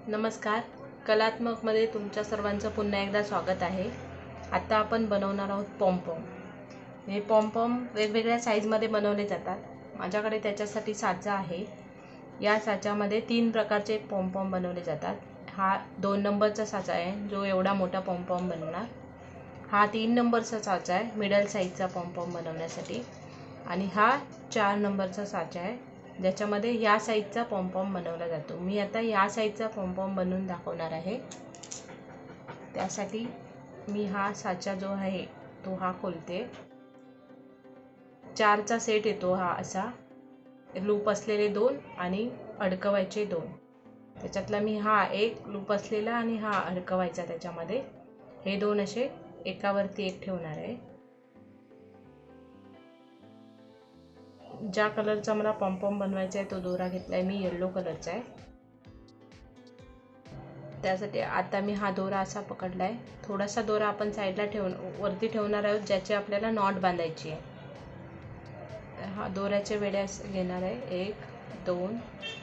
नमस्कार, कलात्मकमध्ये तुमच्या सर्वांचं पुन्हा एकदा स्वागत आहे. आता आपण बनवणार आहोत पॉमपॉम. हे पॉमपॉम वेगवेगळ्या साईजमध्ये बनवले जातात. माझ्याकडे त्याच्यासाठी साचा आहे. या साच्यामध्ये 3 प्रकारचे पॉमपॉम बनवले जातात. हा 2 नंबरचा साचा आहे जो एवढा मोठा पॉमपॉम बनवणार. हा 3 नंबरचा साचा आहे मिडल साईजचा पॉमपॉम बनवण्यासाठी. आणि हा 4 नंबरचा साचा आहे ज्याच्यामध्ये या साईजचा पॉमपॉम बनवला जातो. मी आता या साईजचा पॉमपॉम बनवून दाखवणार आहे. त्यासाठी मी हा साचा जो आहे तो हा खोलते. 4चा सेट येतो हा असा. लूप असलेले 2 आणि अडकवायचे 2. त्याच्यातला मी हा एक लूप असलेला आणि हा अडकवायचा त्याच्यामध्ये. हे 2 असे एकावरती एक ठेवणार आहे. ज्या कलरचा मला पॉमपॉम बनवायचा आहे तो दोरा घेतलाय मी, येलो कलरचा आहे. त्यासाठी आता मी हा दोरा असा पकडलाय. थोडासा दोरा आपण साईडला वरती ठेवणार आहोत ज्याचे आपल्याला नॉट बांधायची आहे. हा दोऱ्याचे वेढे घेणार आहे. 1 2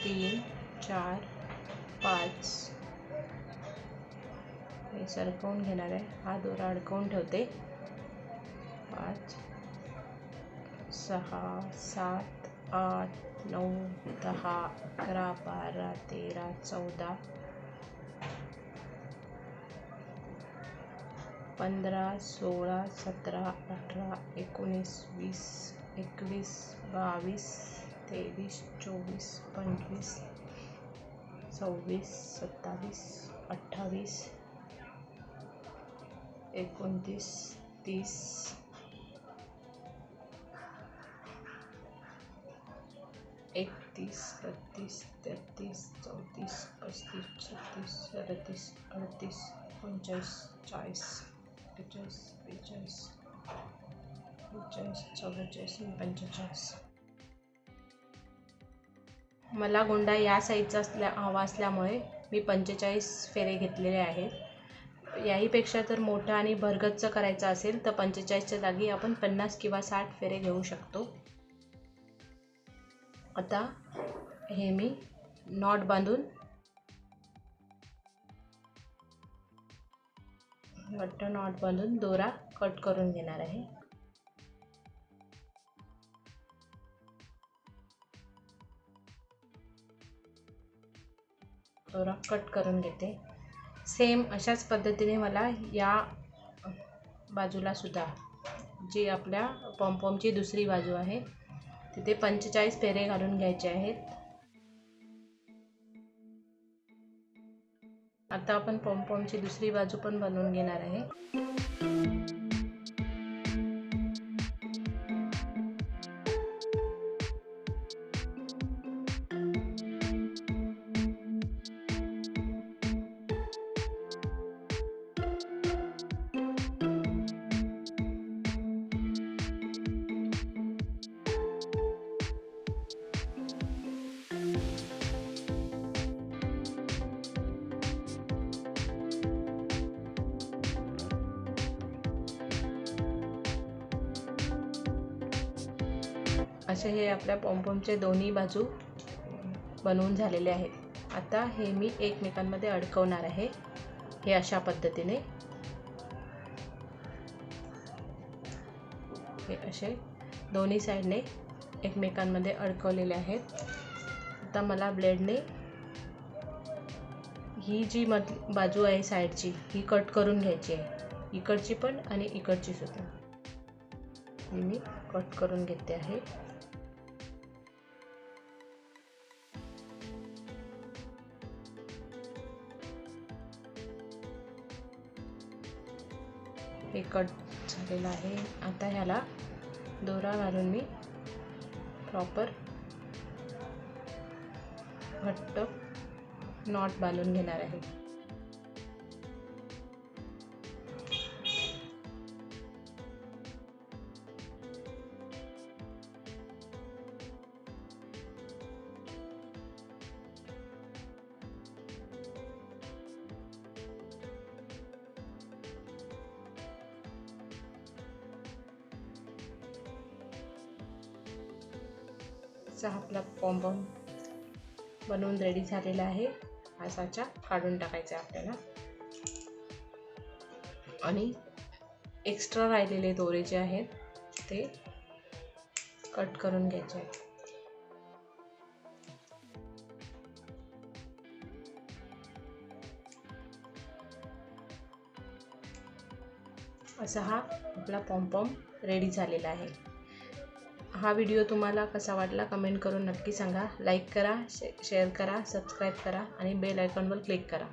3 4 5. हे सरकवून घेणार आहे. हा दोरा अडकवून ठेवते. 5 6 7 8 9 10 11 12 13 14 15 16 17 18 19 20 21 22 23 24 25 26 27 28 29 30 31 32 33 34 35 36 37 38 39 40 41 42 43 44 45. मला गोंडा या साईजचा हवा असल्यामुळे मी 45 फेरे घेतलेले आहेत. याहीपेक्षा जर मोठा आणि भरगच्च करायचा असेल तर 45च्या जागी आपण 50 किंवा 60 फेरे घेऊ शकतो. आता हे मी नॉट बांधून दोरा कट करून घेणार आहे. दोरा कट करून घेते. सेम अशाच पद्धतीने मला या बाजूला सुद्धा, जी आपल्या पॉमपॉमची दुसरी बाजू आहे, तिथे 45 फेरे घालून घ्यायचे आहेत. आता आपण पॉमपॉमची दुसरी बाजू पण बनवून घेणार आहे. असे हे आपल्या पॉमपॉमचे दोन्ही बाजू बनवून झालेले आहेत. आता हे मी एकमेकांमध्ये अडकवणार आहे. हे अशा पद्धतीने हे असे दोन्ही साईडने एकमेकांमध्ये अडकवलेले आहेत. आता मला ब्लेडने ही जी बाजू आहे साईडची ही कट करून घ्यायची आहे. इकडची पण आणि इकडची सुद्धा ही मी कट करून घेते आहे. हे कट झालेलं आहे. आता ह्याला दोरा घालून मी प्रॉपर घट्ट नॉट बांधून घेणार आहे. आपला पॉमपॉम बनवून रेडी झालेला आहे. हा साचा काढून टाकायचा आहे आपल्याला आणि एक्स्ट्रा राहिलेले दोरे जे आहेत ते कट करून घ्यायचे आहेत. असा हा आपला पॉम रेडी झालेला आहे. हा व्हिडिओ तुम्हाला कसा वाटला कमेंट करून नक्की सांगा. लाईक करा, शेअर करा, सबस्क्राईब करा आणि बेल आयकॉनवर क्लिक करा.